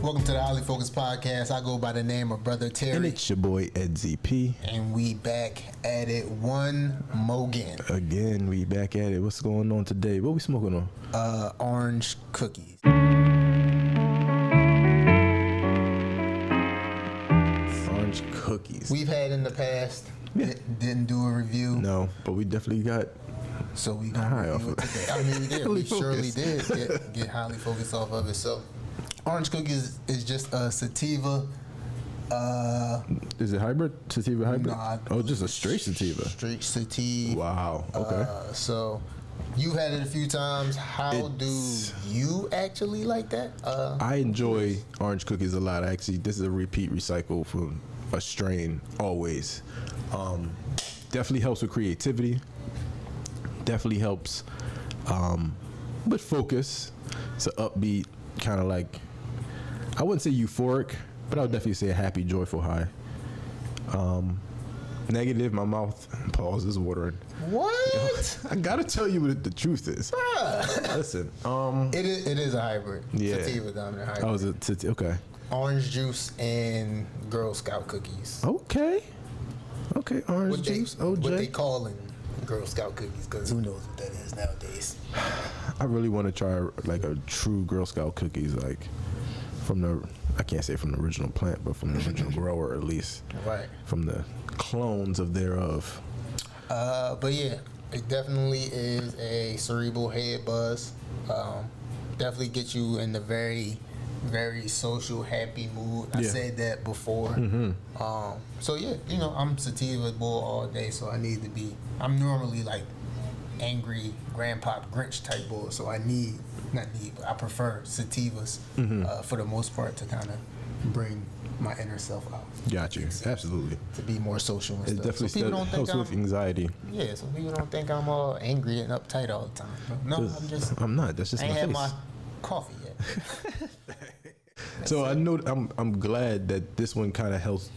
Welcome to the Highly Focused Podcast. I go by the name of Brother Terry. And it's your boy, Ed ZP. And we back at it one more again. Again, we back at it. What's going on today? What we smoking on? Orange cookies. Orange cookies. We've had in the past. Yeah. Didn't do a review. No, but we definitely got So we gonna high review off it of today. I mean, we did. Highly We surely focused. did get highly focused off of it. So, orange cookies is just a sativa. Is it hybrid? Sativa hybrid? Nah, Oh, just a straight sativa. Straight sativa. Wow. Okay. So, you had it a few times. How It's- do you actually like that? I enjoy orange cookies a lot. Actually, this is a repeat recycle from a strain always. Definitely helps with creativity. Definitely helps with focus. It's an upbeat kind of like, I wouldn't say euphoric, but I would definitely say a happy, joyful high. Negative, my mouth pause is watering. What? I gotta tell you what the truth is. Listen, It is a hybrid. Yeah. Sativa-Dominant hybrid. I was okay. Orange juice and Girl Scout cookies. Okay, orange What they, juice, what they OJ. calling Girl Scout cookies, because who knows what that is nowadays. I really want to try like a true Girl Scout cookies, like from the, I can't say from the original plant, but from the original grower at least. Right. From the clones of thereof. But yeah, it definitely is a cerebral head buzz. Definitely get you in the very, very social, happy mood. I Yeah. said that before. So yeah, I'm sativa bull all day, so I need to be. I'm normally like angry grandpa Grinch type bull, so I but I prefer sativas for the most part to kind of bring my inner self out. Got you. Absolutely. To be more social and It stuff. definitely So people don't think helps with anxiety. yeah, so people don't think I'm all angry and uptight all the time. No, I'm not. That's just I my ain't had face. my coffee yet. So I know I'm glad that this one kind of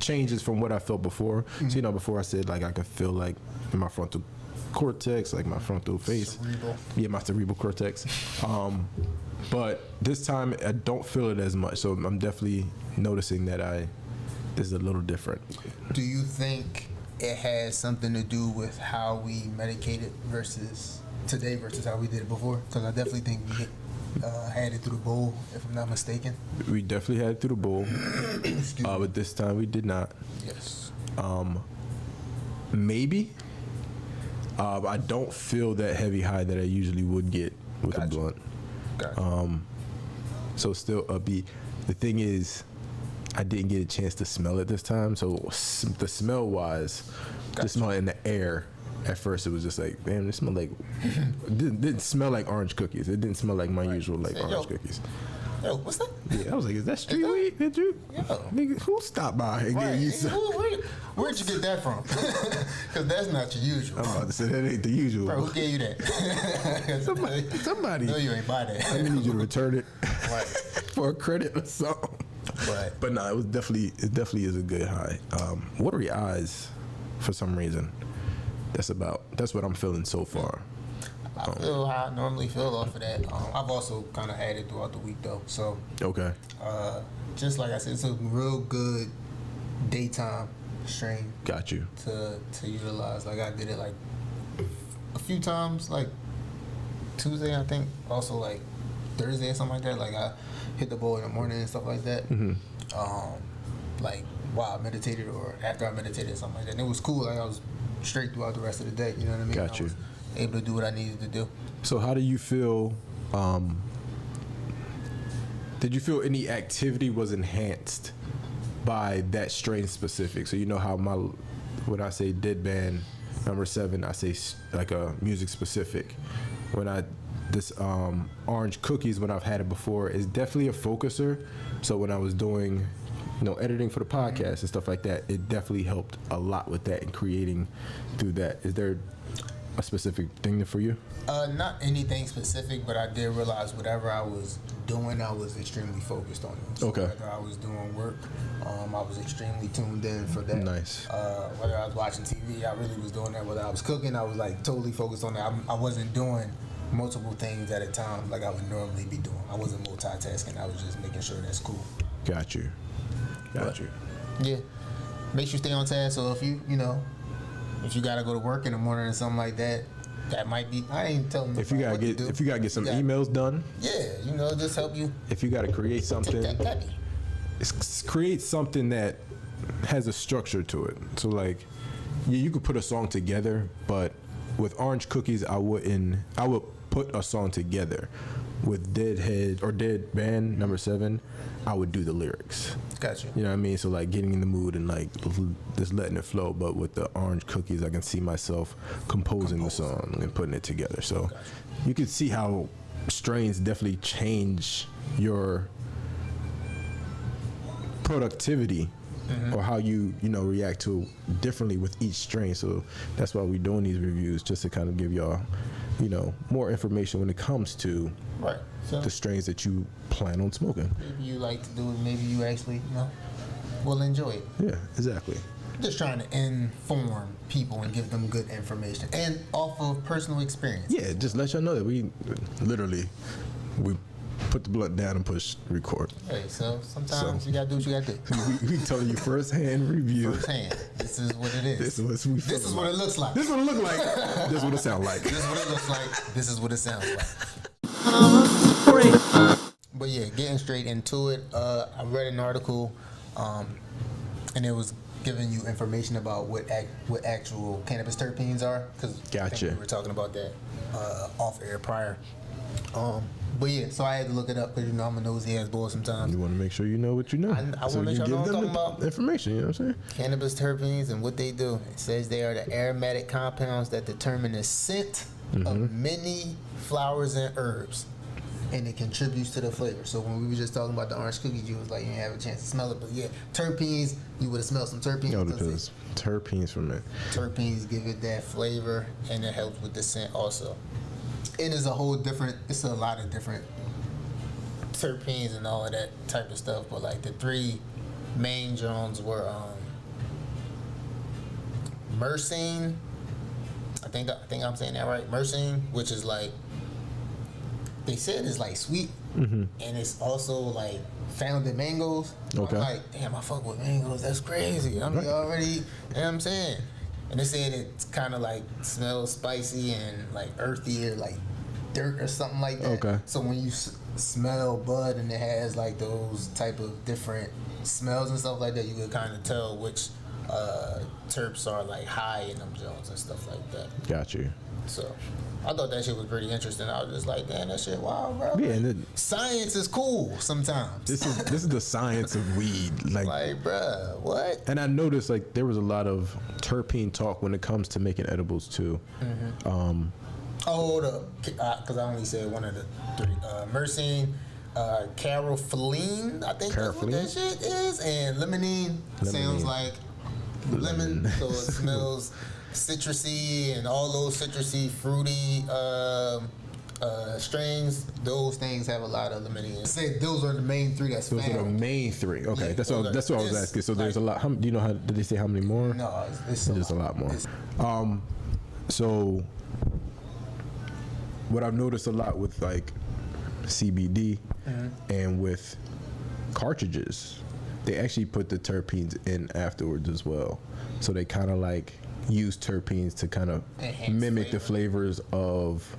changes from what I felt before. So before I said like I could feel like in my frontal cortex, like my frontal face. Cerebral. Yeah, my cerebral cortex. But this time I don't feel it as much. So I'm definitely noticing that this is a little different. Do you think it has something to do with how we medicated versus today versus how we did it before? Because I definitely think we had it through the bowl, if I'm not mistaken. We definitely had it through the bowl, but this time we did not. Yes. Maybe. I don't feel that heavy high that I usually would get with a Gotcha. blunt. Gotcha. So still upbeat. The thing is, I didn't get a chance to smell it this time. So the smell wise, the smell in the air. At first, it was just like, damn, this smelled like. didn't smell like orange cookies. It didn't smell like my usual like Say, orange yo. cookies. Yo, what's that? Yeah, I was like, is that street weed? Did you? Yo. Nigga, who stopped by and Right. gave you some? Where'd you get that from? Because that's not your usual. I'm about to say that ain't the usual. Bro, who gave you that? Somebody. No, you ain't buy that. I need you to return it Right. for a credit or something. But no, it definitely is a good high. Watery eyes, for some reason. That's what I'm feeling so far. I feel how I normally feel off of that. I've also kind of had it throughout the week though. So Okay. just like I said, it's a real good daytime strain Got you. to utilize. Like I did it like a few times, like Tuesday I think, also like Thursday or something like that. Like I hit the bowl in the morning and stuff like that. Like while I meditated or after I meditated or something like that. And it was cool. Like I was straight throughout the rest of the day. You know what I mean? Got I you. was able to do what I needed to do. So how do you feel? Did you feel any activity was enhanced by that strain specific? So you know how when I say dead band number 7, I say like a music specific. When this orange cookies, when I've had it before, is definitely a focuser. So when I was doing editing for the podcast and stuff like that, it definitely helped a lot with that and creating through that. Is there a specific thing for you? Not anything specific, but I did realize whatever I was doing, I was extremely focused on it. So Okay. whether I was doing work, I was extremely tuned in for that. Nice. Whether I was watching TV, I really was doing that. Whether I was cooking, I was like totally focused on that. I wasn't doing multiple things at a time like I would normally be doing. I wasn't multitasking. I was just making sure that's cool. Got you. Yeah, makes you stay on task. So if you gotta go to work in the morning or something like that, that might be. I ain't telling you. If you gotta get some emails done. Yeah, just help you. If you gotta create something, Take that copy. create something that has a structure to it. So like, yeah, you could put a song together, but with Orange Cookies, I would put a song together. With Deadhead or Dead Band number 7, I would do the lyrics. Gotcha. You know what I mean? So like getting in the mood and like just letting it flow. But with the Orange Cookies, I can see myself composing the song and putting it together. So Gotcha. you can see how strains definitely change your productivity. Or how you react to differently with each strain. So that's why we're doing these reviews, just to kind of give y'all, more information when it comes to the strains that you plan on smoking. Maybe you like to do it. Maybe you actually, will enjoy it. Yeah, exactly. Just trying to inform people and give them good information and off of personal experience. Yeah, just let y'all know that we put the blunt down and push record. Hey, so sometimes you gotta do what you gotta do. we telling you firsthand review. Firsthand. This is what it is. This is what it looks like. This is what it look like. This is what it sound like. This is what it looks like. This is what it sounds like. But yeah, getting straight into it. I read an article, and it was giving you information about what actual cannabis terpenes are. Gotcha. We were talking about that off air prior. But yeah, so I had to look it up because I'm a nosy ass boy sometimes. You want to make sure you know what you know. I want to make sure I know what I'm talking about. Information, you know what I'm saying? Cannabis terpenes and what they do. It says they are the aromatic compounds that determine the scent of many flowers and herbs, and it contributes to the flavor. So when we were just talking about the orange cookies, you was like, you didn't have a chance to smell it, but yeah, terpenes, you would have smelled some terpenes. No, because terpenes from it. Terpenes give it that flavor, and it helps with the scent also. And it's a lot of different terpenes and all of that type of stuff. But like the 3 main Jones were myrcene. I think I'm saying that right. Myrcene, which is like, they said it's like sweet, and it's also like found in mangoes. Okay. I'm like, damn, I fuck with mangoes. That's crazy. I'm already, you know what I'm saying? And they said it's kind of like smells spicy and like earthy or like dirt or something like that. Okay. So when you smell bud and it has like those type of different smells and stuff like that, you can kind of tell which terps are like high in them Jones and stuff like that. Got you. So I thought that shit was pretty interesting. I was just like, damn, that shit wild, bro. Yeah, and science is cool sometimes. This is the science of weed. Like, bro, what? And I noticed like there was a lot of terpene talk when it comes to making edibles too. Hold up, because I only said one of the 3. Myrcene, carofilene, I think that's what that shit is, and limonene. Sounds like lemon, so it smells citrusy, and all those citrusy, fruity strains. Those things have a lot of limonene. I said those are the main 3 that's found. Those are the main 3. Okay, yeah, that's what I was asking. So there's a lot. Do you know did they say how many more? No, it's just a lot more. So what I've noticed a lot with like CBD and with cartridges, they actually put the terpenes in afterwards as well. So they kind of like use terpenes to kind of mimic the flavors of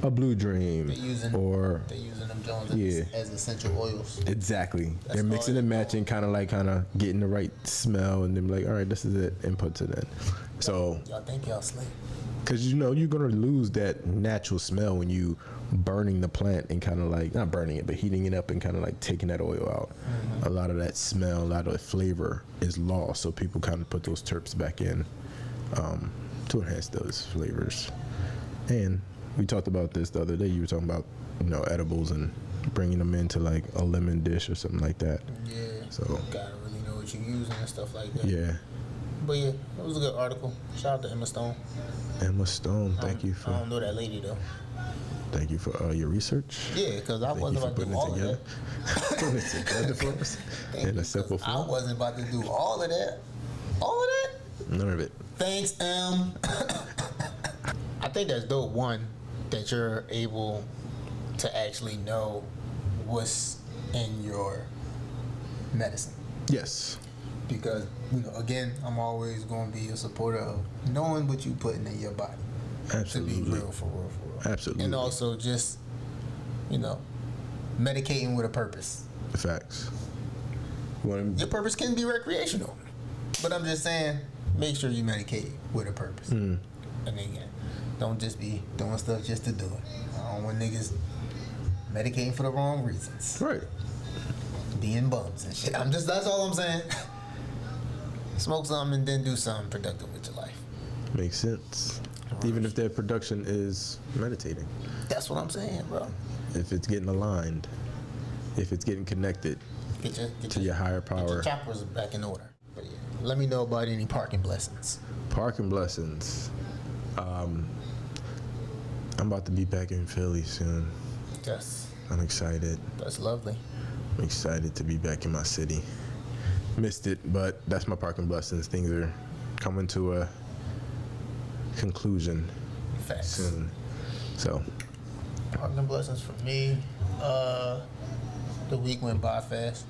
a Blue Dream. They're using them Jones as essential oils. Exactly. They're mixing and matching, kind of getting the right smell, and then like, all right, this is it, and puts it in. So y'all think y'all slick? Because you're gonna lose that natural smell when you burning the plant and kind of like not burning it, but heating it up and kind of like taking that oil out. A lot of that smell, a lot of the flavor is lost. So people kind of put those terps back in to enhance those flavors. And we talked about this the other day. You were talking about edibles and bringing them into like a lemon dish or something like that. Yeah. So gotta really know what you're using and stuff like that. Yeah. But yeah, it was a good article. Shout out to Emma Stone. Emma Stone, thank you for. I don't know that lady though. Thank you for your research. Yeah, because I wasn't about to do all of that. Putting it together for us in a simple form. I wasn't about to do all of that. All of that? None of it. Thanks, I think that's dope. One, that you're able to actually know what's in your medicine. Yes. Because, again, I'm always going to be a supporter of knowing what you putting in your body. Absolutely. To be real, for real. Absolutely. And also just, medicating with a purpose. Facts. Your purpose can be recreational. But I'm just saying, make sure you medicate with a purpose. And again, don't just be doing stuff just to do it. I don't want niggas medicating for the wrong reasons. Right. Being bums and shit. That's all I'm saying. Smoke something and then do something productive with your life. Makes sense. Even if their production is meditating. That's what I'm saying, bro. If it's getting aligned, if it's getting connected to your higher power. Get your chakras back in order. But yeah, let me know about any parking blessings. Parking blessings. I'm about to be back in Philly soon. Yes. I'm excited. That's lovely. I'm excited to be back in my city. Missed it, but that's my parking blessings. Things are coming to a conclusion soon. So, parking blessings for me. The week went by fast.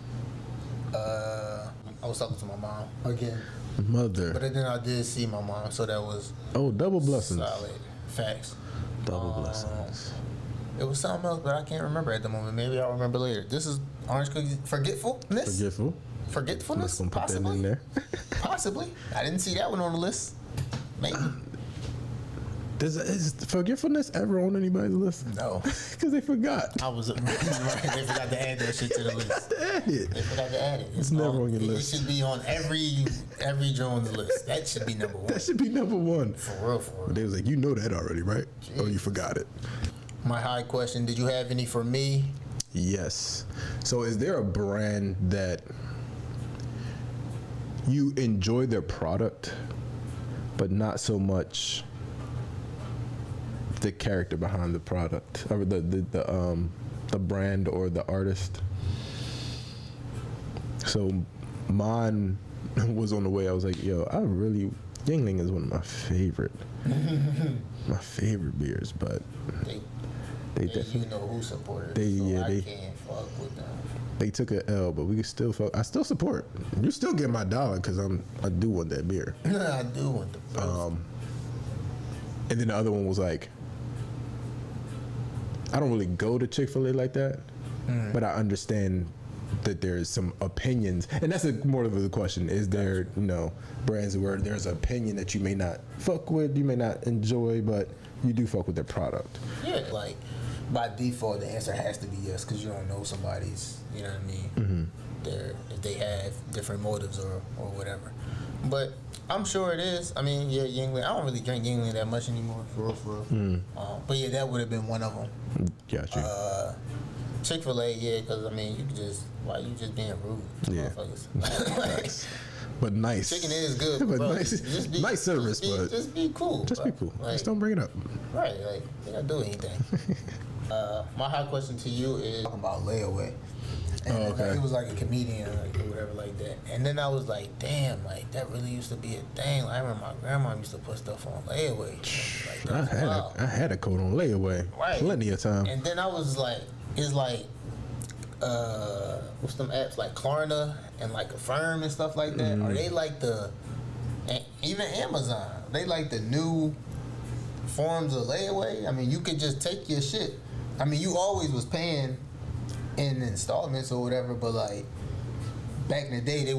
I was talking to my mom again. Mother. But then I did see my mom, so that was double blessings. Solid. Facts. Double blessings. It was something else, but I can't remember at the moment. Maybe I'll remember later. This is Orange Cookie Forgetfulness. Forgetfulness. Let's put that in there. Possibly. I didn't see that one on the list. Maybe. Is forgetfulness ever on anybody's list? No. Because they forgot. I was right. They forgot to add that shit to the list. They forgot to add it. It's never on your list. It should be on every Jones list. That should be number one. That should be number one. For real. But they was like, you know that already, right? Jeez. Oh, you forgot it. My high question, did you have any for me? Yes. So is there a brand that you enjoy their product, but not so much the character behind the product, or the brand or the artist? So mine was on the way. I was like, Yingling is one of my favorite beers, but they definitely, you know who supported they can't fuck with them. They took an L, but we can still fuck. I still support. You still get my dollar because I do want that beer. I do want the first. And then the other one was like, I don't really go to Chick-fil-A like that, but I understand that there's some opinions, and that's more of the question: is there, brands where there's an opinion that you may not fuck with, you may not enjoy, but you do fuck with their product? Yeah, like by default, the answer has to be yes, because you don't know somebody's, you know what I mean? If they have different motives or whatever. But I'm sure it is. I mean, yeah, Yingling. I don't really drink Yingling that much anymore, for real. But yeah, that would have been one of them. Gotcha. Chick-fil-A, yeah, because I mean, you just being rude to motherfuckers. But nice. Chicken is good, but bro. nice, nice service, but just be cool. Just be cool. Just don't bring it up. Right, like they gotta do anything. My hot question to you is talking about layaway. And he was like a comedian or whatever like that. And then I was like, damn, like that really used to be a thing. Like, I remember my grandma used to put stuff on layaway. Like, I had a coat on layaway plenty of time. And then I was like, it's like, what's them apps like Klarna and like Affirm and stuff like that? Are they like and even Amazon? They like the new forms of layaway? I mean, you could just take your shit. I mean, you always was paying in installments or whatever, but like back in the day, they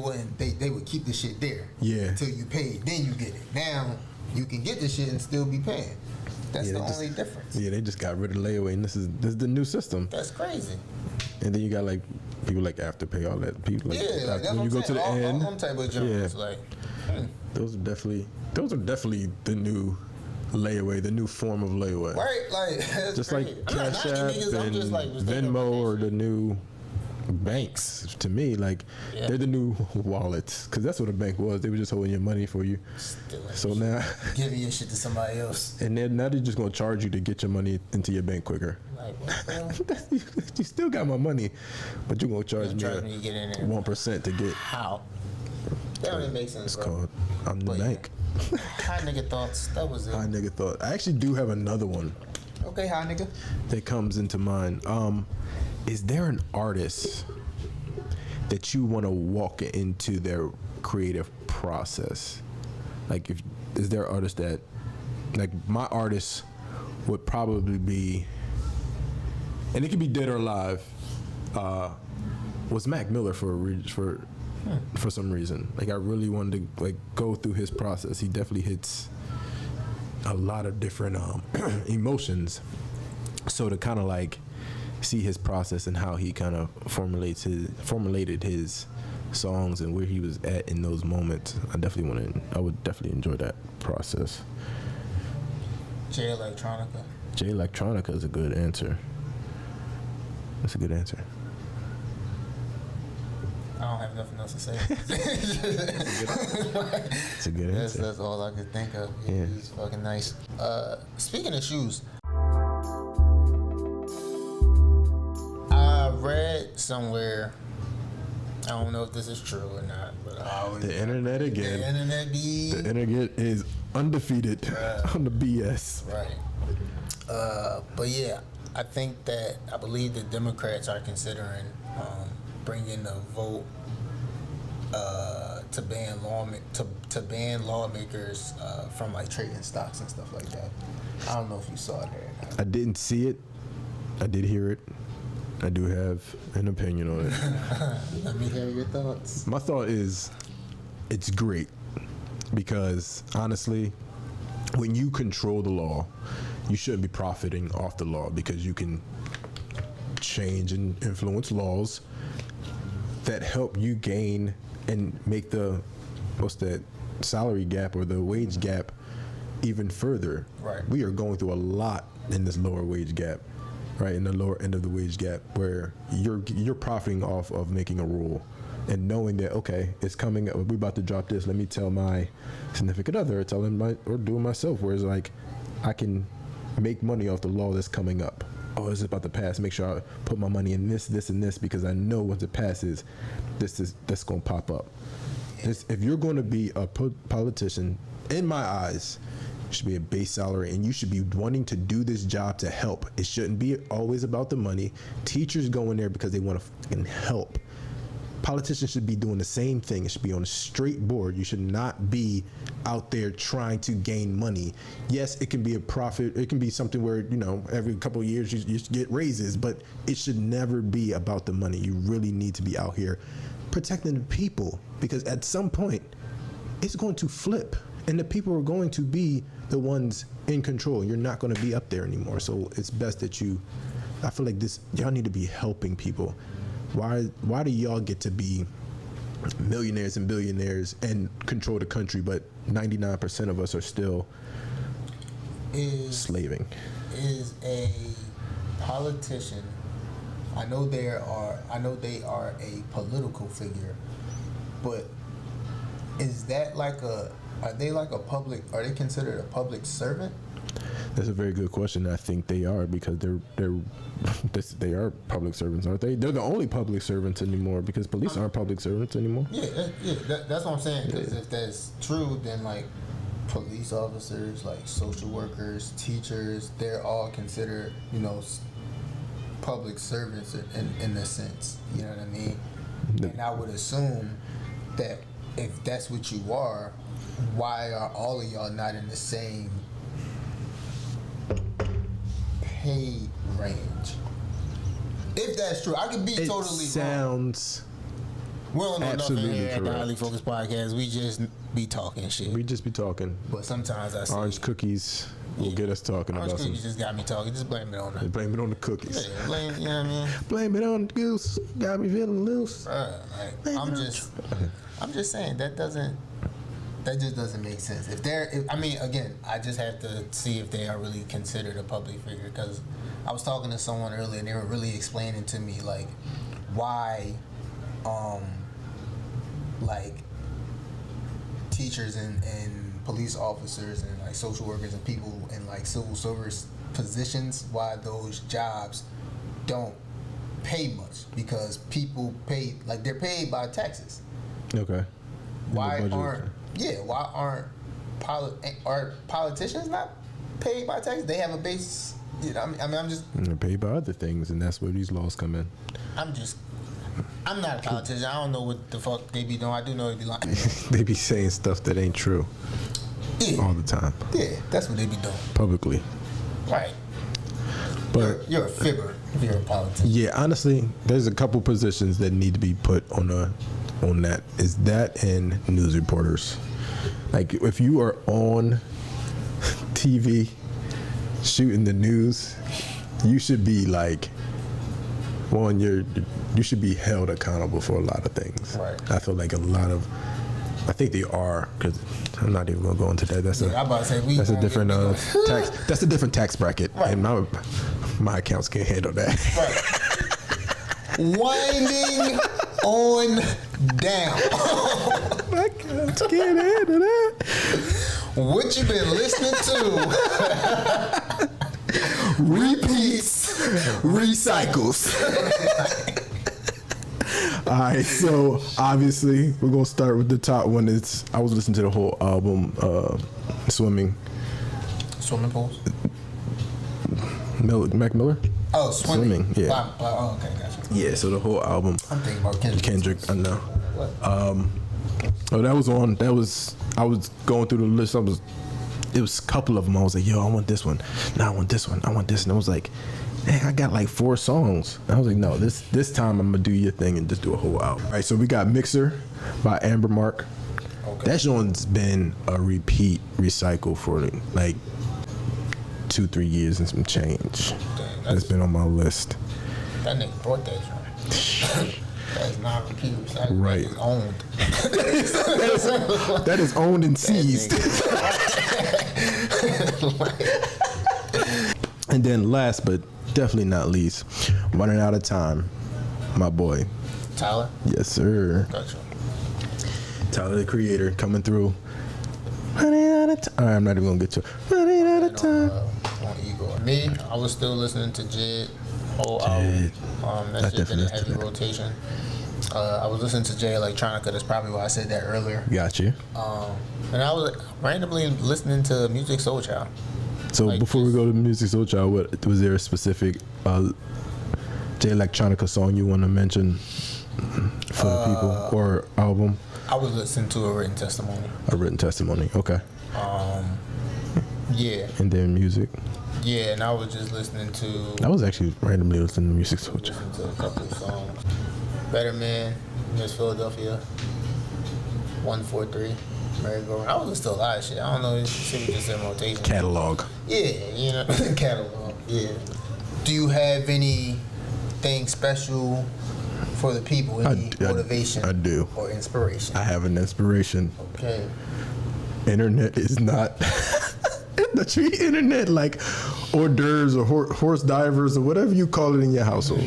would keep the shit there. Yeah. Until you paid, then you get it. Now you can get the shit and still be paying. That's the only difference. Yeah, they just got rid of layaway, and this is the new system. That's crazy. And then you got like people like Afterpay, all that. People like when you go to the end, all type of jobs, like those are definitely the new layaway, the new form of layaway. Right, like that's just crazy. like Cash App and Venmo are the new banks to me. Like they're the new wallets, because that's what a bank was. They were just holding your money for you. So now giving your shit to somebody else, and then now they're just gonna charge you to get your money into your bank quicker. Like what? You still got my money, but you're gonna charge me 1% to get. How? That don't even make sense. It's called I'm the bank. High nigga thoughts. That was it. High nigga thought. I actually do have another one. Okay, hi, nigga. that comes into mind. Is there an artist that you want to walk into their creative process? Like, is there an artist that, like, my artist would probably be, and it could be dead or alive, was Mac Miller for some reason. Like, I really wanted to like go through his process. He definitely hits a lot of different emotions. So to kind of like see his process and how he kind of formulated his songs and where he was at in those moments, I would definitely enjoy that process. Jay Electronica. Jay Electronica is a good answer. That's a good answer. I don't have nothing else to say. It's a good answer. That's all I could think of. Yeah. He's fucking nice. Speaking of shoes, I read somewhere, I don't know if this is true or not, but I always... The internet again. The internet be... The internet is undefeated on the BS. Right. But yeah, I believe the Democrats are considering bringing a vote to ban lawmakers from like trading stocks and stuff like that. I don't know if you saw it or not. I didn't see it. I did hear it. I do have an opinion on it. Let me hear your thoughts. My thought is, it's great because honestly, when you control the law, you shouldn't be profiting off the law because you can change and influence laws that help you gain and make the salary gap or the wage gap even further. Right. We are going through a lot in this lower wage gap, right? In the lower end of the wage gap, where you're profiting off of making a rule and knowing that, okay, it's coming up, we're about to drop this, let me tell my significant other, or do it myself, whereas like I can make money off the law that's coming up. Oh, it's about to pass. Make sure I put my money in this, and this, because I know once it passes, that's going to pop up. If you're going to be a politician, in my eyes, it should be a base salary, and you should be wanting to do this job to help. It shouldn't be always about the money. Teachers go in there because they want to fucking help. Politicians should be doing the same thing. It should be on a straight board. You should not be out there trying to gain money. Yes, it can be a profit. It can be something where, every couple of years you get raises, but it should never be about the money. You really need to be out here protecting the people, because at some point it's going to flip and the people are going to be the ones in control. You're not going to be up there anymore. So it's best that I feel like y'all need to be helping people. Why do y'all get to be millionaires and billionaires and control the country, but 99% of us are still slaving? Is a politician, I know they are a political figure, but is that are they considered a public servant? That's a very good question. I think they are, because they are public servants, aren't they? They're the only public servants anymore, because police aren't public servants anymore. That's what I'm saying. Because if that's true, then like police officers, like social workers, teachers, they're all considered, public servants in a sense. You know what I mean? And I would assume that if that's what you are, why are all of y'all not in the same pay range? If that's true, I could be totally wrong. Sounds we don't know nothing here at the correct. Highly Focused Podcast. We just be talking shit. We just be talking. But sometimes I say orange cookies will get us talking orange about cookies just got me talking. Just blame it on that. Blame it on the cookies. Yeah, blame, you know what I mean? Blame it on the goose. Got me feeling loose. I'm just saying that just doesn't make sense. Again, I just have to see if they are really considered a public figure, because I was talking to someone earlier and they were really explaining to me like why like teachers and police officers and like social workers and people in like civil service positions, why those jobs don't pay much, because people pay, like, they're paid by taxes. Okay. Why aren't politicians not paid by taxes? They have a base You know, I mean, I'm just. And they're paid by other things, and that's where these laws come in. I'm not a politician. I don't know what the fuck they be doing. I do know they be lying. They be saying stuff that ain't true all the time. Yeah, that's what they be doing. Publicly. Right. But you're a fibber if you're a politician. Yeah, honestly, there's a couple positions that need to be put on that. Is that and news reporters. Like, if you are on TV shooting the news, you should be like, you should be held accountable for a lot of things. Right. I feel like I think they are, because I'm not even gonna go into that. That's I'm about to say that's a different tax. That's a different tax bracket, right. And my accounts can't handle that. Right. Winding on down. My accounts can't handle that. What you been listening to? Repeats, recycles. All right, so obviously we're gonna start with the top one. I was listening to the whole album, Swimming. Swimming pools. Mac Miller. Oh, swimming. Yeah. Oh, okay, gotcha. Yeah, so the whole album. I'm thinking about Kendrick. I know. What? That was on. I was going through the list. It was a couple of them. I was like, yo, I want this one. No, I want this one. I want this. And I was like, dang, I got like 4 songs. And I was like, no, this time I'm gonna do your thing and just do a whole album. All right, so we got Mixer by Amber Mark. Okay. That one's been a repeat recycle for like 2-3 years and some change. Dang, that's been on my list. That nigga brought that joint. That is not repeat recycle. Right. That is owned. That is owned and seized. And then last but definitely not least, Running Out of Time, my boy. Tyler? Yes, sir. Gotcha. Tyler, the Creator, coming through. Running out of time. All right, I'm not even going to get to it. Running out of time. On Igor. Me, I was still listening to Jid, whole album. That shit been in heavy rotation. I was listening to Jay Electronica. That's probably why I said that earlier. Got you. And I was randomly listening to Music Soul Child. So like, before we go to Music Soul Child, was there a specific Jay Electronica song you want to mention for the people, or album? I was listening to A Written Testimony. A Written Testimony. Okay. Yeah. And then music. Yeah, and I was just listening to. I was actually randomly listening to Music Soul Child. Listening to a couple of songs. Better Man, Miss Philadelphia, 143, Merry Go Round. I was listening to a lot of shit. I don't know, this shit was just in rotation. Catalog. Yeah, you know, catalog. Yeah. Do you have anything special for the people? Any motivation? I do. Or inspiration? I have an inspiration. Okay. Internet is not. Treat internet like hors d'oeuvres or horse divers or whatever you call it in your household.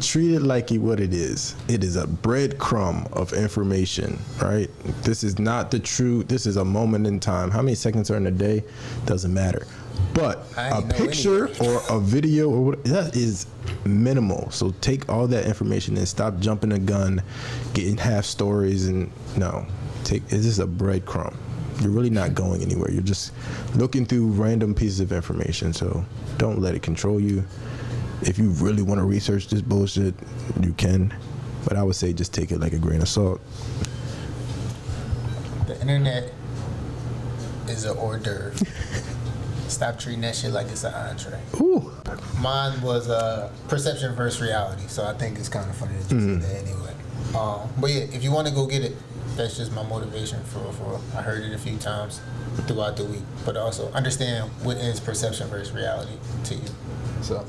Treat it like what it is. It is a breadcrumb of information, right? This is not the truth. This is a moment in time. How many seconds are in a day? Doesn't matter. But a picture or a video or what, that is minimal. So take all that information and stop jumping the gun, getting half stories, and no. It's just a breadcrumb. You're really not going anywhere. You're just looking through random pieces of information. So don't let it control you. If you really want to research this bullshit, you can. But I would say just take it like a grain of salt. The internet is an hors d'oeuvre. Stop treating that shit like it's an entree. Ooh. Mine was perception versus reality. So I think it's kind of funny that you said that anyway. But yeah, if you want to go get it, that's just my motivation for I heard it a few times throughout the week. But also understand what is perception versus reality to you. So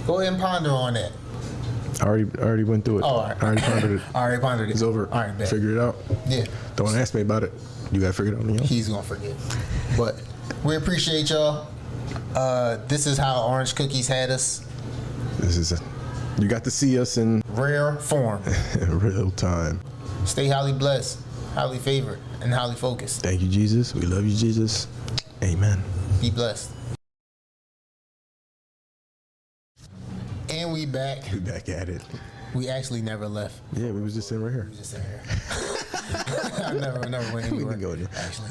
go ahead and ponder on that. I already went through it. Oh, all right. I already pondered it. I already pondered it. It's over. All right, bet. Figure it out. Yeah. Don't ask me about it. You gotta figure it out on your own. He's gonna forget. But we appreciate y'all. This is how Orange Cookies had us. You got to see us in rare form. real time. Stay highly blessed, highly favored, and highly focused. Thank you, Jesus. We love you, Jesus. Amen. Be blessed. And we back. We back at it. We actually never left. Yeah, we was just sitting right here. We was just sitting here. I never went anywhere. We can go there. Actually.